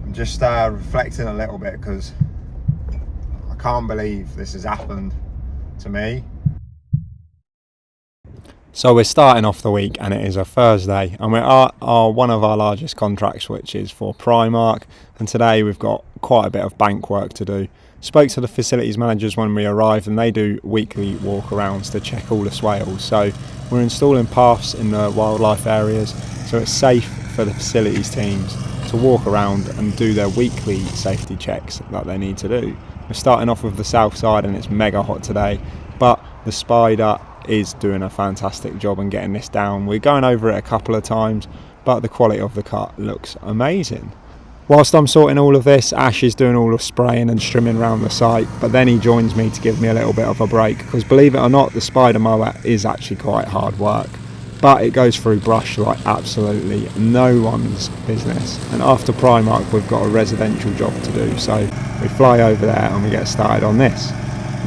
I'm just reflecting a little bit because I can't believe this has happened to me. So we're starting off the week and it is a Thursday, and we're at one of our largest contracts, which is for Primark, and today we've got quite a bit of bank work to do. Spoke to the facilities managers when we arrived, and they do weekly walk-arounds to check all the swales. So we're installing paths in the wildlife areas, so it's safe for the facilities teams to walk around and do their weekly safety checks that they need to do. We're starting off with the south side and it's mega hot today, but the Spider is doing a fantastic job in getting this down. We're going over it a couple of times, but the quality of the cut looks amazing. Whilst I'm sorting all of this, Ash is doing all the spraying and strimming around the site, but then he joins me to give me a little bit of a break, because believe it or not, the Spider mower is actually quite hard work, but it goes through brush like absolutely no one's business. And after Primark, we've got a residential job to do, so we fly over there and we get started on this.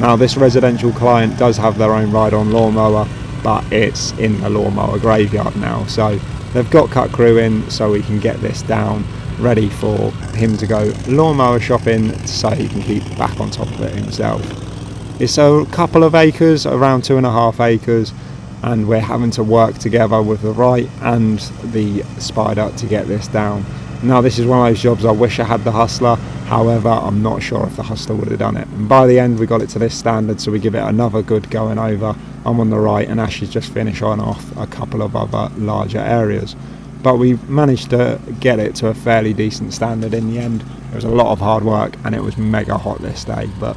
Now, this residential client does have their own ride-on lawnmower, but it's in the lawnmower graveyard now, so they've got CutCrew in so we can get this down, ready for him to go lawnmower shopping so he can keep back on top of it himself. It's a couple of acres, around 2.5 acres, and we're having to work together with the right and the Spider to get this down. Now, this is one of those jobs I wish I had the Hustler, however I'm not sure if the Hustler would have done it. And by the end we got it to this standard, so we give it another good going over. I'm on the right and Ash has just finished on off a couple of other larger areas. But we managed to get it to a fairly decent standard in the end. It was a lot of hard work and it was mega hot this day, but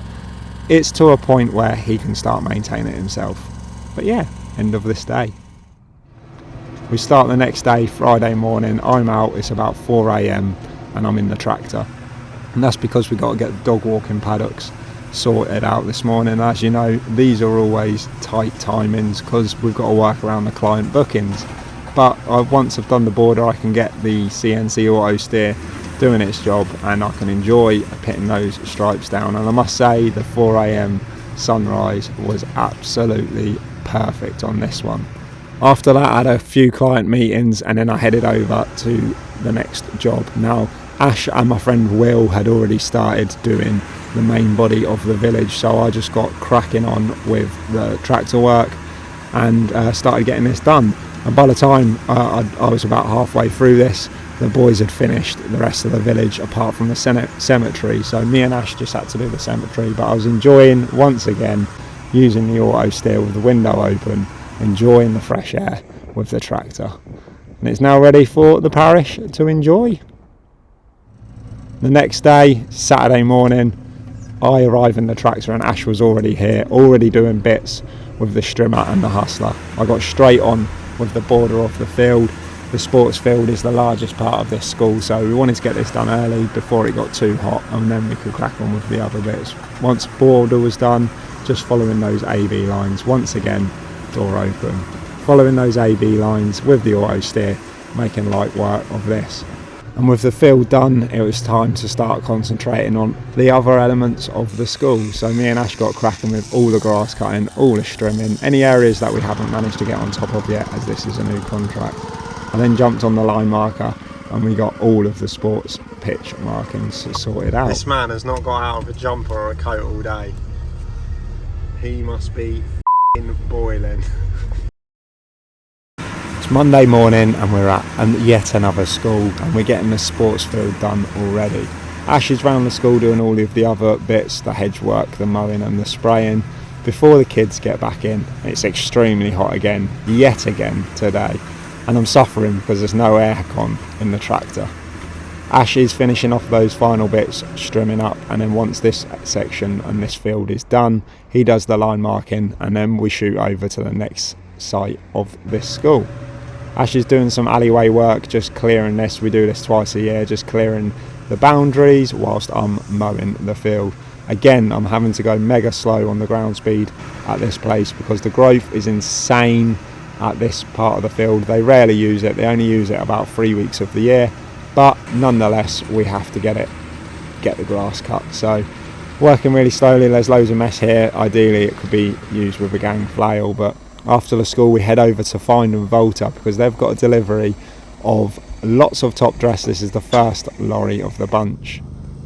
it's to a point where he can start maintaining it himself. But yeah, end of this day. We start the next day, Friday morning. I'm out, it's about 4 a.m. and I'm in the tractor. And that's because we got to get the dog walking paddocks sorted out this morning. As you know, these are always tight timings because we've got to work around the client bookings. But once I've done the border, I can get the CNC auto steer doing its job and I can enjoy pitting those stripes down. And I must say, the 4 a.m. sunrise was absolutely perfect on this one. After that, I had a few client meetings and then I headed over to the next job. Now, Ash and my friend Will had already started doing the main body of the village, so I just got cracking on with the tractor work and started getting this done. And by the time I was about halfway through this, the boys had finished the rest of the village apart from the cemetery, so me and Ash just had to do the cemetery. But I was enjoying, once again, using the auto steer with the window open, enjoying the fresh air with the tractor. And it's now ready for the parish to enjoy. The next day, Saturday morning, I arrive in the tractor and Ash was already here, already doing bits with the strimmer and the Hustler. I got straight on with the border of the field. The sports field is the largest part of this school, so we wanted to get this done early before it got too hot, and then we could crack on with the other bits. Once border was done, just following those AB lines, once again, door open, following those AB lines with the auto steer, making light work of this. And with the field done, it was time to start concentrating on the other elements of the school. So me and Ash got cracking with all the grass cutting, all the strimming, any areas that we haven't managed to get on top of yet, as this is a new contract. I then jumped on the line marker and we got all of the sports pitch markings sorted out. This man has not got out of a jumper or a coat all day. He must be f***ing boiling. It's Monday morning and we're at yet another school and we're getting the sports field done already. Ash is round the school doing all of the other bits, the hedge work, the mowing and the spraying, before the kids get back in. It's extremely hot again, yet again today, and I'm suffering because there's no aircon in the tractor. Ash is finishing off those final bits, strimming up, and then once this section and this field is done, he does the line marking and then we shoot over to the next site of this school. Ash is doing some alleyway work, just clearing this. We do this twice a year, just clearing the boundaries whilst I'm mowing the field. Again, I'm having to go mega slow on the ground speed at this place because the growth is insane at this part of the field. They rarely use it, they only use it about 3 weeks of the year, but nonetheless we have to get the grass cut. So working really slowly, there's loads of mess here. Ideally it could be used with a gang flail, but after the school we head over to Find and Volta because they've got a delivery of lots of top dress. This is the first lorry of the bunch.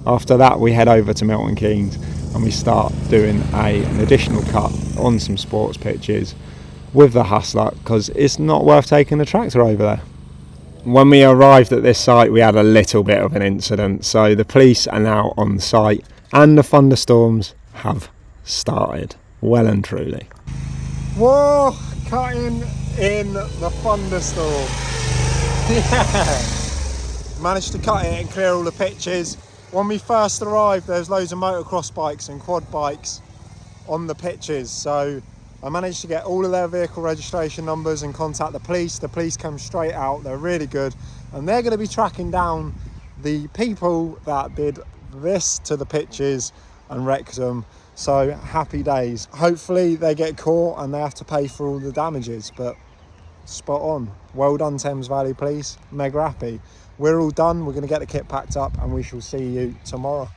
After that we head over to Milton Keynes and we start doing an additional cut on some sports pitches with the Hustler, because it's not worth taking the tractor over there. When we arrived at this site we had a little bit of an incident, so the police are now on site and the thunderstorms have started, well and truly. Whoa, cutting in the thunderstorm. Yeah. Managed to cut it and clear all the pitches. When we first arrived there was loads of motocross bikes and quad bikes on the pitches, so I managed to get all of their vehicle registration numbers and contact the police. The police come straight out, they're really good, and they're going to be tracking down the people that did this to the pitches and wrecked them. So happy days. Hopefully they get caught and they have to pay for all the damages, but spot on. Well done Thames Valley Police, mega happy. We're all done, we're going to get the kit packed up and we shall see you tomorrow.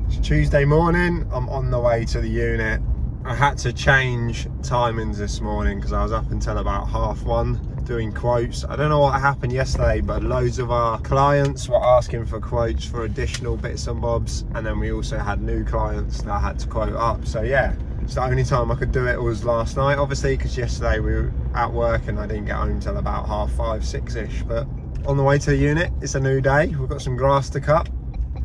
It's Tuesday morning, I'm on the way to the unit. I had to change timings this morning because I was up until about 1:30 doing quotes. I don't know what happened yesterday, but loads of our clients were asking for quotes for additional bits and bobs, and then we also had new clients that I had to quote up. So yeah, it's the only time I could do it was last night, obviously, because yesterday we were at work and I didn't get home till about 5:30, 6ish. But on the way to the unit, it's a new day. We've got some grass to cut.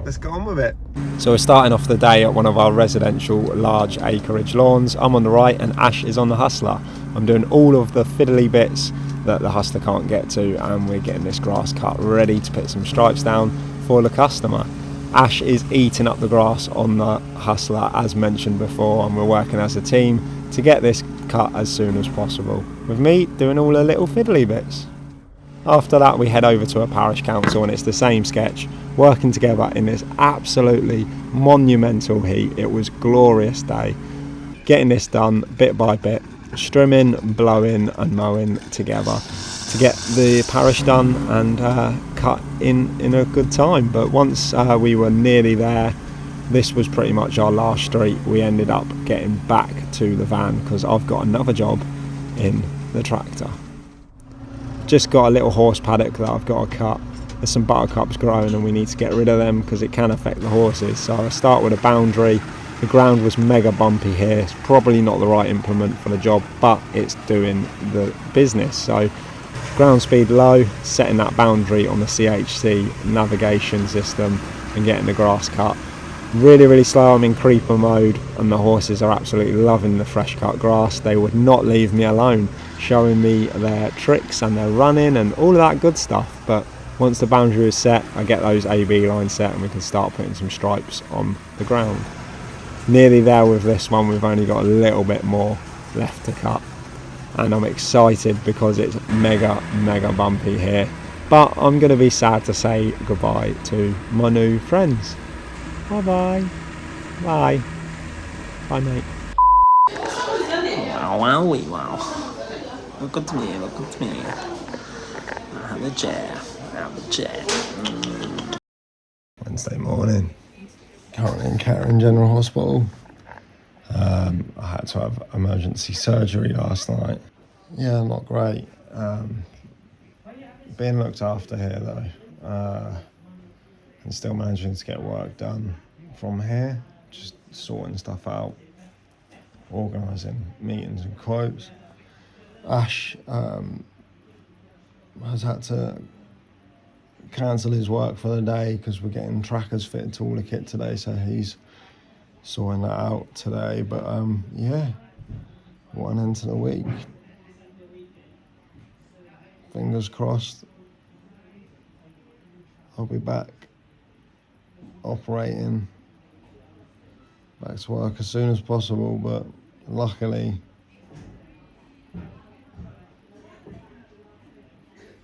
Let's get on with it. So we're starting off the day at one of our residential large acreage lawns. I'm on the right and Ash is on the Hustler. I'm doing all of the fiddly bits that the Hustler can't get to, and we're getting this grass cut ready to put some stripes down for the customer. Ash is eating up the grass on the Hustler as mentioned before, and we're working as a team to get this cut as soon as possible, with me doing all the little fiddly bits. After that we head over to a parish council and it's the same sketch, working together in this absolutely monumental heat. It was a glorious day, getting this done bit by bit, strimming, blowing and mowing together to get the parish done and cut in a good time. But once we were nearly there, this was pretty much our last street. We ended up getting back to the van because I've got another job in the tractor. Just got a little horse paddock that I've got to cut. There's some buttercups growing and we need to get rid of them because it can affect the horses. So I start with a boundary. The ground was mega bumpy here. It's probably not the right implement for the job, but it's doing the business. So ground speed low, setting that boundary on the CHC navigation system and getting the grass cut. Really slow, I'm in creeper mode and the horses are absolutely loving the fresh cut grass. They would not leave me alone, showing me their tricks and their running and all of that good stuff. But once the boundary is set, I get those AB lines set and we can start putting some stripes on the ground. Nearly there with this one, we've only got a little bit more left to cut. And I'm excited because it's mega bumpy here. But I'm going to be sad to say goodbye to my new friends. Bye. Bye, mate. Wow. Look at me. I have a chair. Wednesday morning. Currently in Kettering General Hospital. I had to have emergency surgery last night. Yeah, not great. Being looked after here though. And still managing to get work done from here, just sorting stuff out, organising meetings and quotes. Ash has had to cancel his work for the day because we're getting trackers fitted to all the kit today, so he's sorting that out today. But yeah, what an end to the week. Fingers crossed I'll be back operating, back to work as soon as possible, but luckily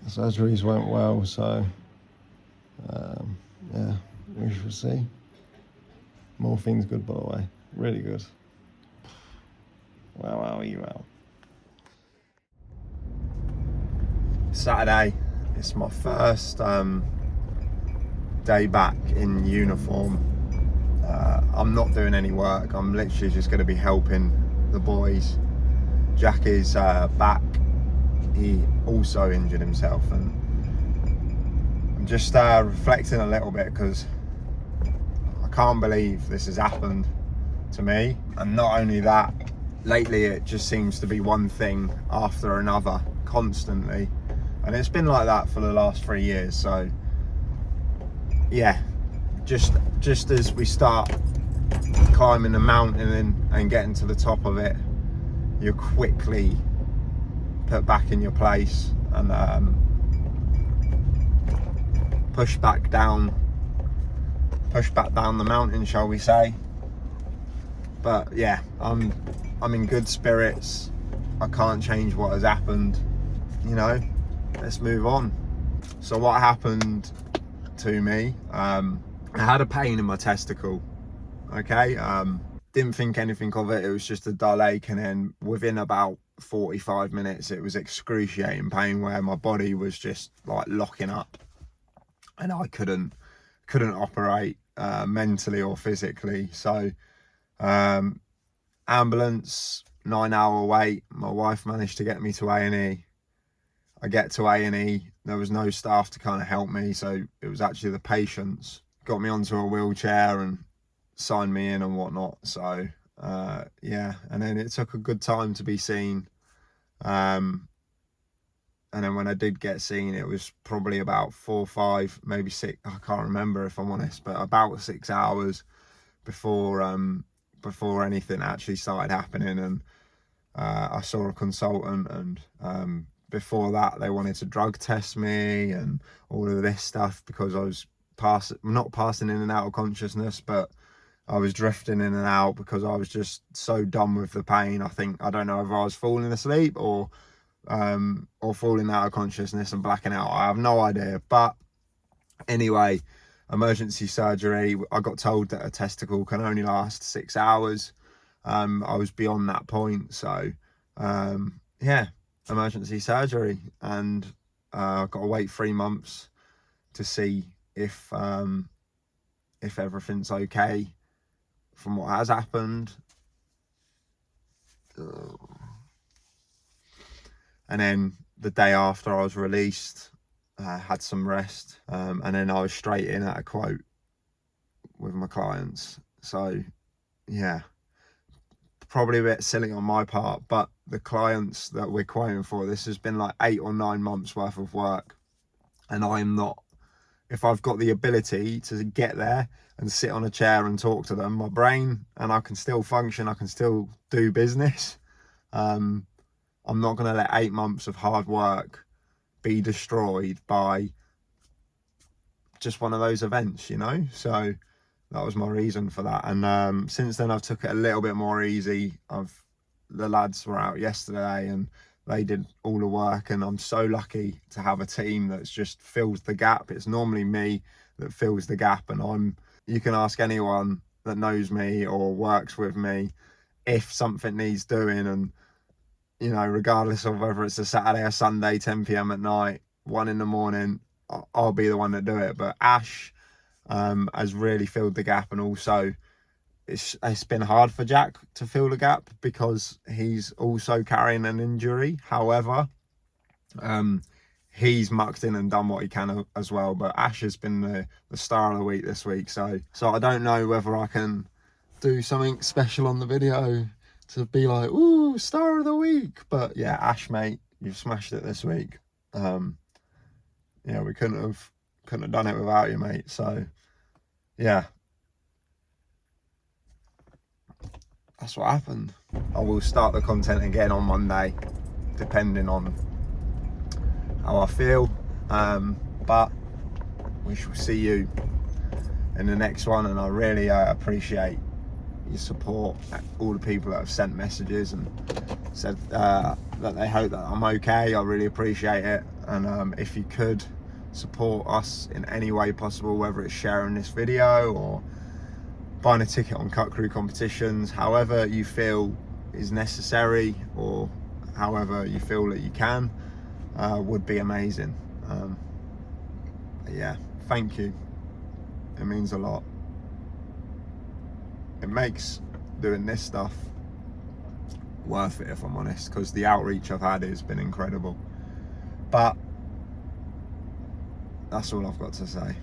the surgeries went well, so yeah, we shall see. Morphine's good, by the way, really good. Well. Saturday, it's my first day back in uniform. I'm not doing any work, I'm literally just going to be helping the boys. Jack is back he also injured himself. And I'm just reflecting a little bit, because I can't believe this has happened to me. And not only that, lately it just seems to be one thing after another constantly, and it's been like that for the last 3 years. So yeah, just as we start climbing the mountain and getting to the top of it, you're quickly put back in your place and push back down the mountain, shall we say. But yeah, I'm in good spirits. I can't change what has happened, you know. Let's move on. So what happened to me, I had a pain in my testicle. Okay, didn't think anything of it. It was just a dull ache, and then within about 45 minutes it was excruciating pain, where my body was just like locking up and I couldn't operate mentally or physically. So ambulance, 9-hour wait. My wife managed to get me to A&E. I get to A&E, there was no staff to kind of help me, so it was actually the patients got me onto a wheelchair and signed me in and whatnot. So yeah, and then it took a good time to be seen, and then when I did get seen, it was probably about 4, 5, maybe 6, I can't remember if I'm honest, but about 6 hours before anything actually started happening. And I saw a consultant, and before that they wanted to drug test me and all of this stuff, because I was not passing in and out of consciousness, but I was drifting in and out because I was just so done with the pain. I don't know if I was falling asleep or falling out of consciousness and blacking out. I have no idea. But anyway, emergency surgery. I got told that a testicle can only last 6 hours. I was beyond that point, so yeah, emergency surgery, and I've got to wait 3 months to see if everything's okay from what has happened. And then the day after I was released, had some rest, and then I was straight in at a quote with my clients. So yeah, probably a bit silly on my part, but the clients that we're quoting for, this has been like 8 or 9 months worth of work, and I'm not, if I've got the ability to get there and sit on a chair and talk to them, my brain, and I can still function, I can still do business, I'm not going to let 8 months of hard work be destroyed by just one of those events, you know. So that was my reason for that. And since then I've took it a little bit more easy. The lads were out yesterday and they did all the work, and I'm so lucky to have a team that's just fills the gap. It's normally me that fills the gap, and you can ask anyone that knows me or works with me if something needs doing, and you know, regardless of whether it's a Saturday or Sunday, 10 p.m. at night, 1 in the morning, I'll be the one to do it. But Ash has really filled the gap, and also it's been hard for Jack to fill the gap because he's also carrying an injury. However, he's mucked in and done what he can as well. But Ash has been the star of the week this week. So I don't know whether I can do something special on the video to be like, ooh, star of the week. But yeah, Ash, mate, you've smashed it this week. Yeah, we couldn't have done it without you, mate. So yeah, that's what happened. I will start the content again on Monday, depending on how I feel. But we shall see you in the next one, and I really appreciate your support. All the people that have sent messages and said that they hope that I'm okay, I really appreciate it. And if you could support us in any way possible, whether it's sharing this video or buying a ticket on CutCrew competitions, however you feel is necessary, or however you feel that you can, would be amazing. Yeah, thank you. It means a lot. It makes doing this stuff worth it, if I'm honest, because the outreach I've had has been incredible. But that's all I've got to say.